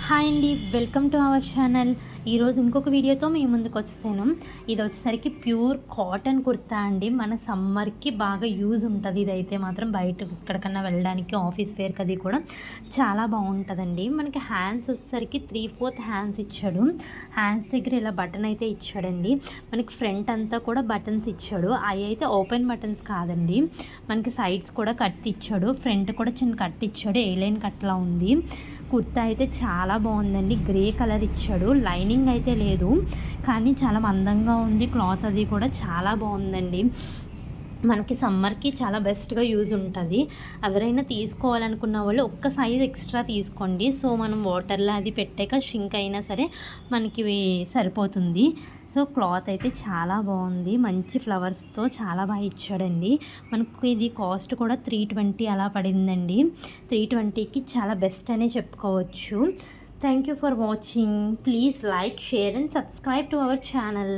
Hi అండి, welcome to our channel. ఈరోజు ఇంకొక వీడియోతో మీ ముందుకు వస్తాను. ఇది వచ్చేసరికి ప్యూర్ కాటన్ కుర్తా అండి. మన సమ్మర్కి బాగా యూజ్ ఉంటుంది. ఇదైతే మాత్రం బయట ఎక్కడికన్నా వెళ్ళడానికి ఆఫీస్ వేర్కి అది కూడా చాలా బాగుంటుందండి. మనకి హ్యాండ్స్ వచ్చేసరికి 3/4 హ్యాండ్స్ ఇచ్చాడు. హ్యాండ్స్ దగ్గర ఇలా బటన్ అయితే ఇచ్చాడండి. మనకి ఫ్రంట్ అంతా కూడా బటన్స్ ఇచ్చాడు. అవి అయితే ఓపెన్ బటన్స్ కాదండి, మనకి సైడ్స్ కూడా కట్ ఇచ్చాడు. ఫ్రంట్ కూడా చిన్న కట్ ఇచ్చాడు, ఏ లైన్ కట్లా ఉంది. కుర్తా అయితే చాలా బాగుందండి. గ్రే కలర్ ఇచ్చాడు, లైనింగ్ అయితే లేదు కానీ చాలా మందంగా ఉంది. క్లాత్ అది కూడా చాలా బాగుందండి. మనకి సమ్మర్కి చాలా బెస్ట్గా యూజ్ ఉంటుంది. ఎవరైనా తీసుకోవాలనుకున్న వాళ్ళు ఒక్క సైజ్ ఎక్స్ట్రా తీసుకోండి. సో మనం వాటర్లో అది పెట్టాక షింక్ అయినా సరే మనకి సరిపోతుంది. సో క్లాత్ అయితే చాలా బాగుంది, మంచి ఫ్లవర్స్తో చాలా బాగా ఇచ్చాడండి. మనకు ఇది కాస్ట్ కూడా 320 అలా పడిందండి. 320కి చాలా బెస్ట్ అనే చెప్పుకోవచ్చు. Thank you for watching. Please like, share and subscribe to our channel.